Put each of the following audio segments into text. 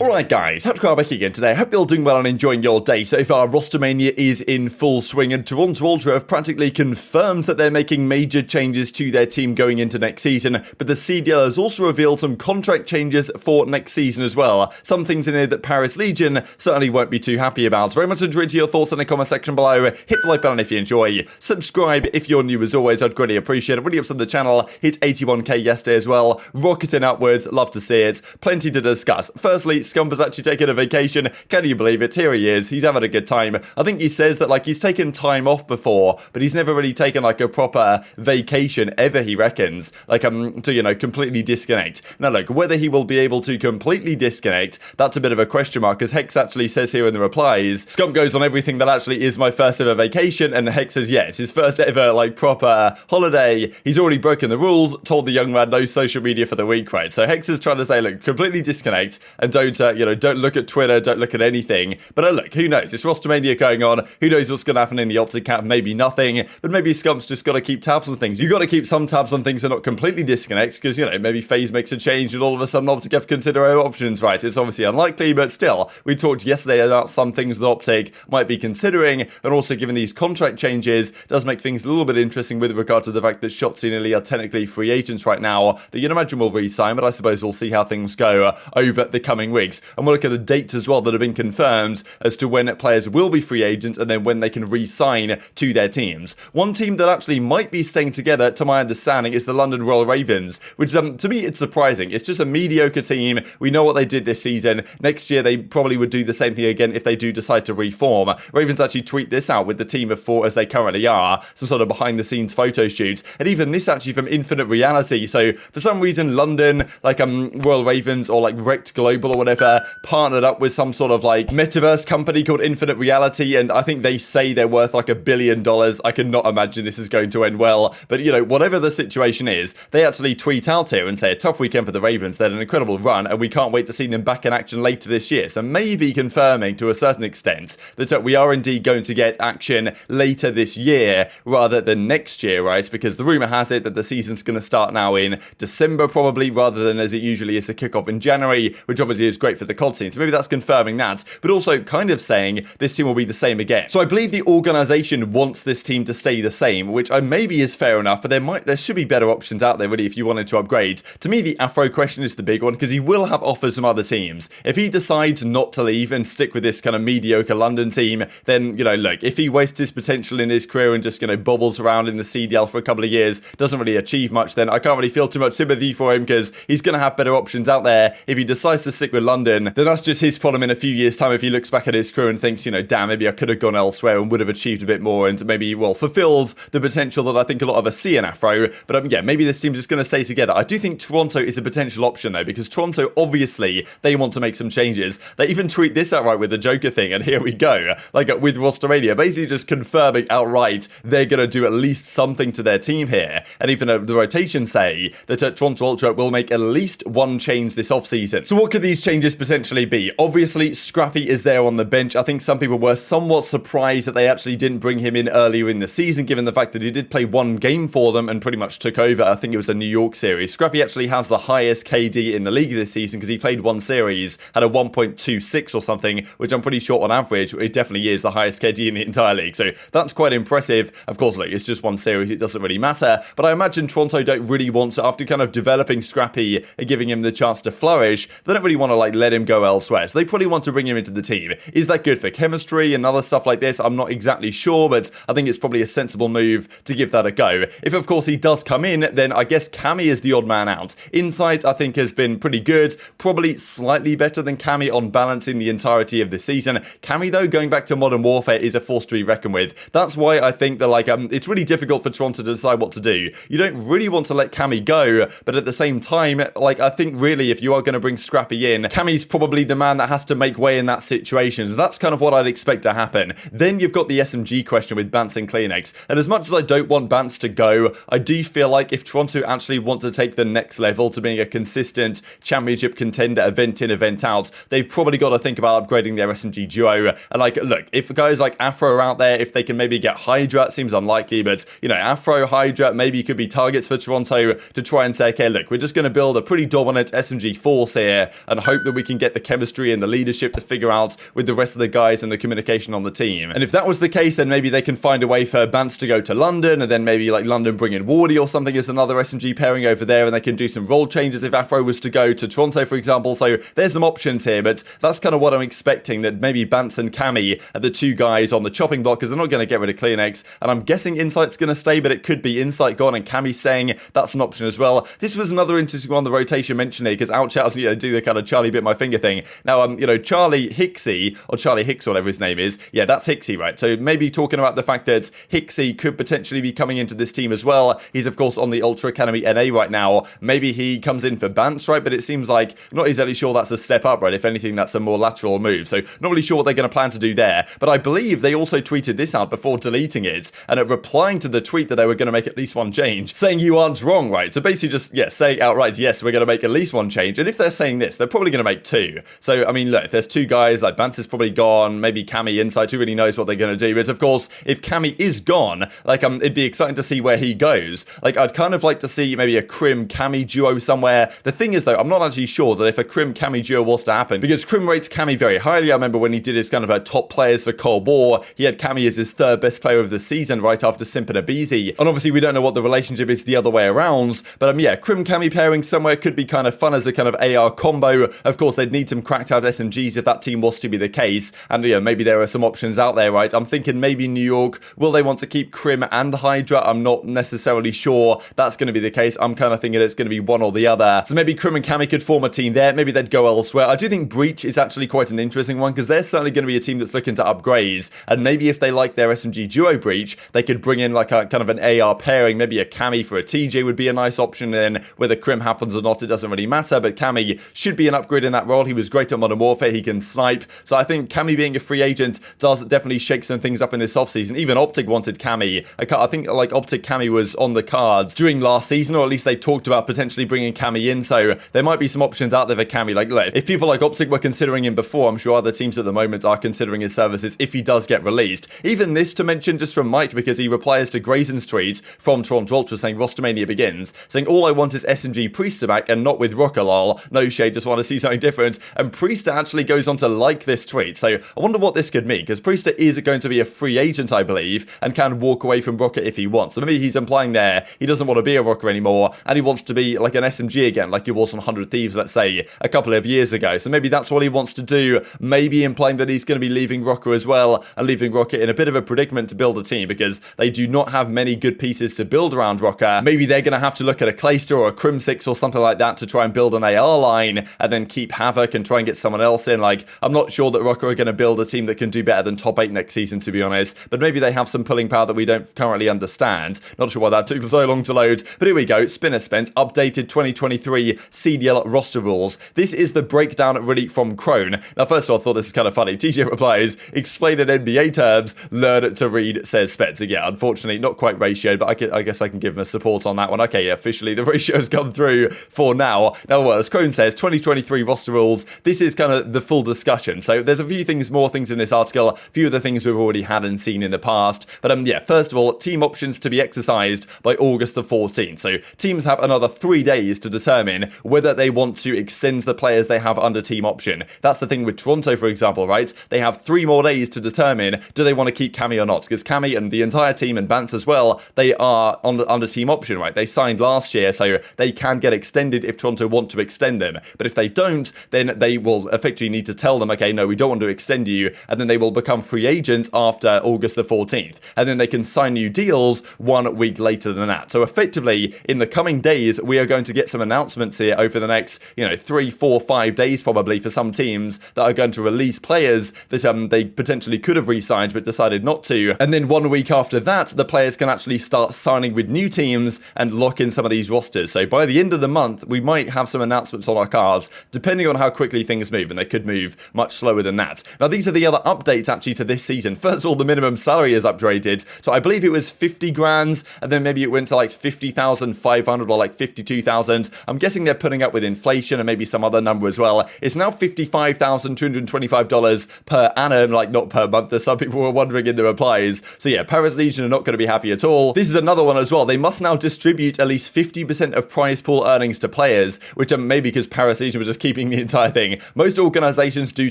Alright guys, TacticalRab back again today. Hope you're all doing well and enjoying your day. So far, Rostermania is in full swing and Toronto Ultra have practically confirmed that they're making major changes to their team going into next season, but the CDL has also revealed some contract changes for next season as well. Some things in here that Paris Legion certainly won't be too happy about. Very much enjoyed your thoughts in the comment section below. Hit the like button if you enjoy. Subscribe if you're new as always, I'd greatly appreciate it. Really ups on the channel, hit 81k yesterday as well. Rocketing upwards, love to see it. Plenty to discuss. Firstly, Scump has actually taken a vacation. Can you believe it? Here he is. He's having a good time. I think he says that he's taken time off before, but he's never really taken a proper vacation ever, he reckons. To, completely disconnect. Now look, whether he will be able to completely disconnect, that's a bit of a question mark, because Hex actually says here in the replies, Scump goes on everything that actually is my first ever vacation, and Hex says, yeah, it's his first ever, proper holiday. He's already broken the rules, told the young man no social media for the week, right? So Hex is trying to say, look, completely disconnect, and don't look at Twitter, don't look at anything. But look, who knows? It's Rostermania going on. Who knows what's going to happen in the OpTic camp? Maybe nothing. But maybe Scump's just got to keep tabs on things. You've got to keep some tabs on things and not completely disconnect, because, maybe FaZe makes a change and all of a sudden OpTic have to consider our options, right? It's obviously unlikely, but still, we talked yesterday about some things that OpTic might be considering, and also given these contract changes, does make things a little bit interesting with regard to the fact that Shotzzy and Ellie are technically free agents right now, that you'd imagine will re-sign, but I suppose we'll see how things go over the coming weeks. And we'll look at the dates as well that have been confirmed as to when players will be free agents and then when they can re-sign to their teams. One team that actually might be staying together, to my understanding, is the London Royal Ravens, which to me it's surprising. It's just a mediocre team. We know what they did this season. Next year they probably would do the same thing again if they do decide to reform. Ravens actually tweet this out with the team of 4 as they currently are, some sort of behind the scenes photo shoot, and even this actually from Infinite Reality. So for some reason London, Royal Ravens or Rect Global or whatever, partnered up with some sort of metaverse company called Infinite Reality, and I think they say they're worth $1 billion. I cannot imagine this is going to end well, but whatever the situation is, they actually tweet out here and say a tough weekend for the Ravens. They had an incredible run and we can't wait to see them back in action later this year. So maybe confirming to a certain extent that we are indeed going to get action later this year rather than next year, right? Because the rumor has it that the season's going to start now in December probably, rather than as it usually is a kickoff in January, which obviously is great for the COD scene. So maybe that's confirming that, but also kind of saying this team will be the same again. So I believe the organization wants this team to stay the same, which maybe is fair enough, but there should be better options out there really if you wanted to upgrade. To me, the Afro question is the big one, because he will have offers from other teams. If he decides not to leave and stick with this kind of mediocre London team, then, look, if he wastes his potential in his career and just, bobbles around in the CDL for a couple of years, doesn't really achieve much, then I can't really feel too much sympathy for him, because he's going to have better options out there. If he decides to stick with London, then that's just his problem in a few years' time if he looks back at his career and thinks, damn, maybe I could have gone elsewhere and would have achieved a bit more and maybe, fulfilled the potential that I think a lot of us see in Afro. But yeah, maybe this team's just going to stay together. I do think Toronto is a potential option though, because Toronto, obviously, they want to make some changes. They even tweet this outright with the Joker thing, and here we go. With Rostermania, basically just confirming outright they're going to do at least something to their team here. And even the rotation say that Toronto Ultra will make at least one change this offseason. So what could these changes potentially be? Obviously, Scrappy is there on the bench. I think some people were somewhat surprised that they actually didn't bring him in earlier in the season, given the fact that he did play one game for them and pretty much took over. I think it was a New York series. Scrappy actually has the highest KD in the league this season because he played one series, had a 1.26 or something, which I'm pretty sure on average, it definitely is the highest KD in the entire league. So that's quite impressive. Of course, look, it's just one series. It doesn't really matter. But I imagine Toronto don't really want to, after kind of developing Scrappy and giving him the chance to flourish, they don't really want to let him go elsewhere. So they probably want to bring him into the team. Is that good for chemistry and other stuff like this? I'm not exactly sure, but I think it's probably a sensible move to give that a go. If, of course, he does come in, then I guess Cammy is the odd man out. Insight, I think, has been pretty good. Probably slightly better than Cammy on balance in the entirety of the season. Cammy, though, going back to Modern Warfare, is a force to be reckoned with. That's why I think that, it's really difficult for Toronto to decide what to do. You don't really want to let Cammy go, but at the same time, I think really if you are going to bring Scrappy in, Cammy's probably the man that has to make way in that situation. So that's kind of what I'd expect to happen. Then you've got the SMG question with Bance and CleanX. And as much as I don't want Bance to go, I do feel like if Toronto actually want to take the next level to being a consistent championship contender event in, event out, they've probably got to think about upgrading their SMG duo. And look, if guys like Afro are out there, if they can maybe get Hydra, it seems unlikely, but Afro, Hydra, maybe could be targets for Toronto to try and say, okay, look, we're just going to build a pretty dominant SMG force here and hope hope that we can get the chemistry and the leadership to figure out with the rest of the guys and the communication on the team. And if that was the case, then maybe they can find a way for Bance to go to London, and then maybe like London bring in Wardy or something as another SMG pairing over there, and they can do some role changes if Afro was to go to Toronto, for example. So there's some options here, but that's kind of what I'm expecting, that maybe Bance and Cammy are the two guys on the chopping block, because they're not going to get rid of CleanX, and I'm guessing Insight's going to stay, but it could be Insight gone and Cammy staying. That's an option as well. This was another interesting one, the rotation mentioned here, because OutChat, do the kind of Charlie bit my finger thing. Now, Charlie Hicksy, or Charlie Hicks, whatever his name is, yeah, that's Hicksy, right? So maybe talking about the fact that Hicksy could potentially be coming into this team as well. He's, of course, on the Ultra Academy NA right now. Maybe he comes in for Bance, right? But it seems like I'm not exactly sure that's a step up, right? If anything, that's a more lateral move. So not really sure what they're going to plan to do there. But I believe they also tweeted this out before deleting it, and replying to the tweet that they were going to make at least one change, saying you aren't wrong, right? So basically just, yeah, say outright, yes, we're going to make at least one change. And if they're saying this, they're probably going to make two. So, I mean, look, if there's two guys, like Bance is probably gone, maybe Cammy inside, who really knows what they're going to do. But of course, if Cammy is gone, like, it'd be exciting to see where he goes. Like, I'd kind of like to see maybe a Crim Cammy duo somewhere. The thing is, though, I'm not actually sure that if a Crim Cammy duo was to happen, because Crim rates Cammy very highly. I remember when he did his kind of top players for Cold War, he had Cammy as his third best player of the season, right after Simp and aBeZy. And obviously, we don't know what the relationship is the other way around, but yeah, Crim Cammy pairing somewhere could be kind of fun as a kind of AR combo. Of course, they'd need some cracked out SMGs if that team was to be the case, and maybe there are some options out there, right? I'm thinking maybe New York, will they want to keep Crim and Hydra? I'm not necessarily sure that's going to be the case. I'm kind of thinking it's going to be one or the other. So maybe Crim and Cammy could form a team there. Maybe they'd go elsewhere. I do think Breach is actually quite an interesting one, because they're certainly going to be a team that's looking to upgrade, and maybe if they like their SMG duo Breach, they could bring in like a kind of an AR pairing. Maybe a Cammy for a TJ would be a nice option. Then whether Crim happens or not, it doesn't really matter, but Cammy should be an upgrade in that role. He was great at Modern Warfare. He can snipe. So I think Cammy being a free agent does definitely shake some things up in this offseason. Even OpTic wanted Cammy. I think like OpTic Cammy was on the cards during last season, or at least they talked about potentially bringing Cammy in. So there might be some options out there for Cammy. Like, look, if people like OpTic were considering him before, I'm sure other teams at the moment are considering his services if he does get released. Even this to mention just from Mike, because he replies to Grayson's tweet from Toronto Ultra saying Rostermania begins, saying all I want is SMG Priester back and not with Rocker lol. No shade, just want to see something different. And Priester actually goes on to like this tweet. So I wonder what this could mean, because Priester is going to be a free agent, I believe, and can walk away from Rocker if he wants. So maybe he's implying there he doesn't want to be a Rocker anymore, and he wants to be like an SMG again, like he was on 100 Thieves, let's say, a couple of years ago. So maybe that's what he wants to do, maybe implying that he's going to be leaving Rocker as well, and leaving Rocker in a bit of a predicament to build a team, because they do not have many good pieces to build around Rocker. Maybe they're going to have to look at a Clayster or a Crimsix or something like that to try and build an AR line, and then keep Havoc and try and get someone else in. Like, I'm not sure that Rocker are going to build a team that can do better than top 8 next season, to be honest, but maybe they have some pulling power that we don't currently understand. Not sure why that took so long to load, but here we go. Spinner spent updated 2023 CDL roster rules. This is the breakdown really from Crone. Now, first of all, I thought this is kind of funny. TJ replies, explain in NBA terms, learn to read, says Spence. Yeah, unfortunately, not quite ratioed, but I guess I can give him a support on that one. Okay, yeah, officially the ratio has come through for now. Now, well, as Crone says, 2023 roster rules, this is kind of the full discussion. So there's a few things, more things in this article, a few of the things we've already had and seen in the past. But yeah, first of all, team options to be exercised by August the 14th. So teams have another 3 days to determine whether they want to extend the players they have under team option. That's the thing with Toronto, for example, right? They have 3 more days to determine, do they want to keep Cammy or not? Because Cammy and the entire team and Bance as well, they are under team option, right? They signed last year, so they can get extended if Toronto want to extend them. But if they don't, then they will effectively need to tell them, okay, no, we don't want to extend you, and then they will become free agents after August the 14th. And then they can sign new deals 1 week later than that. So effectively, in the coming days, we are going to get some announcements here over the next, 3, 4, 5 days probably for some teams that are going to release players that they potentially could have re-signed but decided not to. And then 1 week after that, the players can actually start signing with new teams and lock in some of these rosters. So by the end of the month, we might have some announcements on our cards, depending on how quickly things move, and they could move much slower than that. Now, these are the other updates actually to this season. First of all, the minimum salary is upgraded. So I believe it was 50 grand, and then maybe it went to like 50,500 or like 52,000. I'm guessing they're putting up with inflation and maybe some other number as well. It's now $55,225 per annum, like not per month, as some people were wondering in the replies. So yeah, Paris Legion are not going to be happy at all. This is another one as well. They must now distribute at least 50% of prize pool earnings to players, which maybe because Paris Legion were just keeping the entire thing. Most organizations do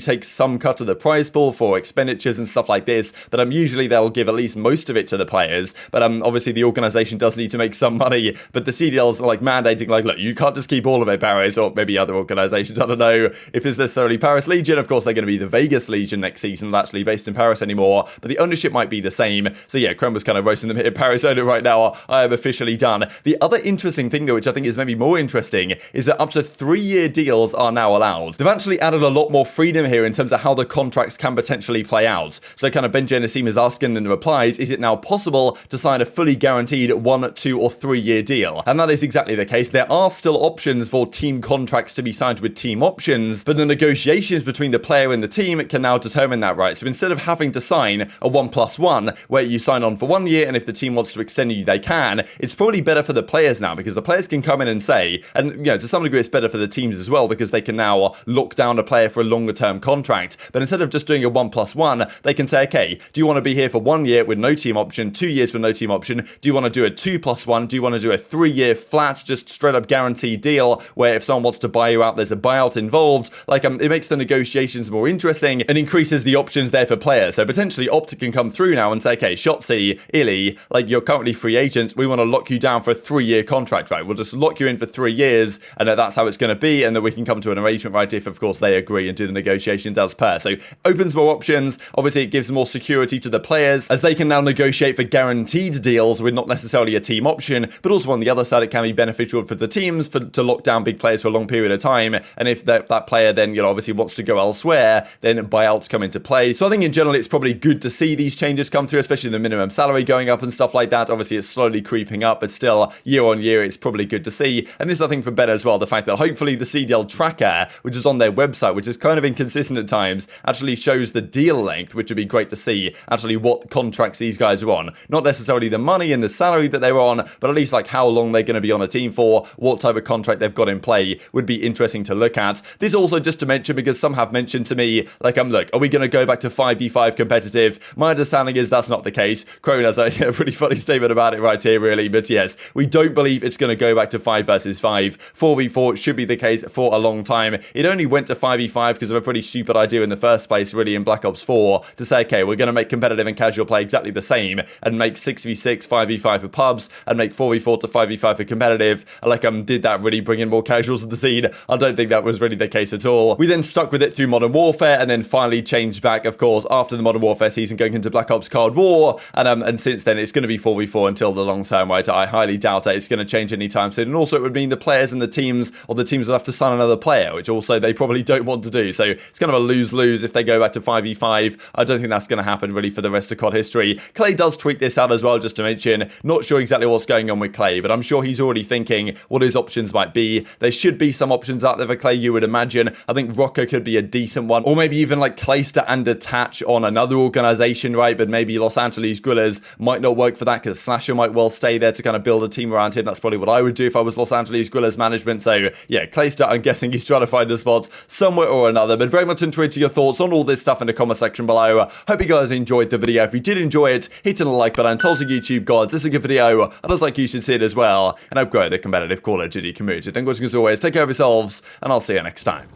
take some cut of the prize pool for expenditures and stuff like this, but usually they'll give at least most of it to the players. But obviously the organization does need to make some money, but the CDLs are like mandating, like, look, you can't just keep all of it, Paris, or maybe other organizations. I don't know if it's necessarily Paris Legion. Of course, they're going to be the Vegas Legion next season, not actually based in Paris anymore, but the ownership might be the same. So yeah, Chrome was kind of roasting them here. Paris owner right now, I am officially done. The other interesting thing though, which I think is maybe more interesting, is that up to 3-year deals are now allowed. They've actually added a lot more freedom here in terms of how the contracts can potentially play out. So kind of Benji Nassim is asking in the replies, is it now possible to sign a fully guaranteed 1, 2 or 3-year deal? And that is exactly the case. There are still options for team contracts to be signed with team options, but the negotiations between the player and the team can now determine that, right? So instead of having to sign a 1+1 where you sign on for 1 year and if the team wants to extend you, they can, it's probably better for the players now because the players can come in and say, and you know, to some degree it's better for the teams as well because they can now lock down a player for a longer term contract. But instead of just doing a 1+1, they can say, okay, do you want to be here for 1 year with no team option, 2 years with no team option? Do you want to do a 2+1? Do you want to do a 3-year flat, just straight up guaranteed deal where if someone wants to buy you out, there's a buyout involved? Like, it makes the negotiations more interesting and increases the options there for players. So potentially OpTic can come through now and say, okay, Shotzzy, Illy, like you're currently free agents, we want to lock you down for a 3-year contract, right? We'll just lock you in for 3 years and that's how it's going to be, and then we can come to an arrangement, right, if of course they agree and do the negotiations as per. So opens more options. Obviously it gives more security to the players as they can now negotiate for guaranteed deals with not necessarily a team option, but also on the other side it can be beneficial for the teams to lock down big players for a long period of time, and if that player then, you know, obviously wants to go elsewhere, then buyouts come into play. So I think in general it's probably good to see these changes come through, especially the minimum salary going up and stuff like that. Obviously it's slowly creeping up, but still year on year it's probably good to see. And this I think for better as well, the fact that hopefully the CDL tracker, which is on their website, which is kind of inconsistent at times, actually shows the deal length, which would be great to see actually what contracts these guys are on. Not necessarily the money and the salary that they're on, but at least like how long they're going to be on a team for, what type of contract they've got in play would be interesting to look at. This also just to mention, because some have mentioned to me, like, look, are we going to go back to 5v5 competitive? My understanding is that's not the case. Crone has a pretty funny statement about it right here, really, but yes, we don't believe it's going to go back to 5 versus 5. 4v4 should be the case for a long time. It only went to 5v5 because of a pretty stupid idea in the first place, really, in Black Ops 4, to say, okay, we're going to make competitive and casual play exactly the same, and make 6v6, 5v5 for pubs, and make 4v4 to 5v5 for competitive. Like, did that really bring in more casuals to the scene? I don't think that was really the case at all. We then stuck with it through Modern Warfare, and then finally changed back, of course, after the Modern Warfare season, going into Black Ops Cold War, and since then it's going to be 4v4 until the long term, right? I highly doubt it's going to change anytime soon, and also it would mean the players and the teams, or the teams will have to sign another player, which also they probably don't want to do. So it's kind of a lose-lose if they go back to 5v5. I don't think that's going to happen really for the rest of COD history. Clay does tweet this out as well, just to mention. Not sure exactly what's going on with Clay, but I'm sure he's already thinking what his options might be. There should be some options out there for Clay, you would imagine. I think Rocco could be a decent one, or maybe even like Clayster and Detach on another organization, right? But maybe Los Angeles Gullers might not work for that because Slasher might well stay there to kind of build a team around him. That's probably what I would do if I was Los Angeles Gullers management. So yeah, Clayster, I'm guessing he's trying to find a spot somewhere or another, but very much intrigued to your thoughts on all this stuff in the comment section below. Hope you guys enjoyed the video. If you did enjoy it, hit the like button, tell us on YouTube, God, this is a good video, and as like you should see it as well, and I've grown the competitive Call of Duty community. Thank you as always, take care of yourselves, and I'll see you next time.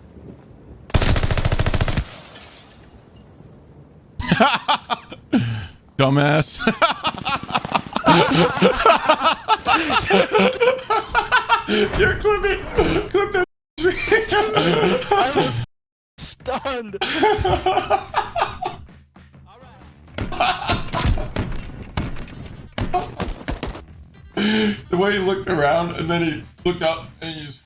Dumbass. You're clipping. Clip that. I was stunned. The way he looked around and then he looked up and he just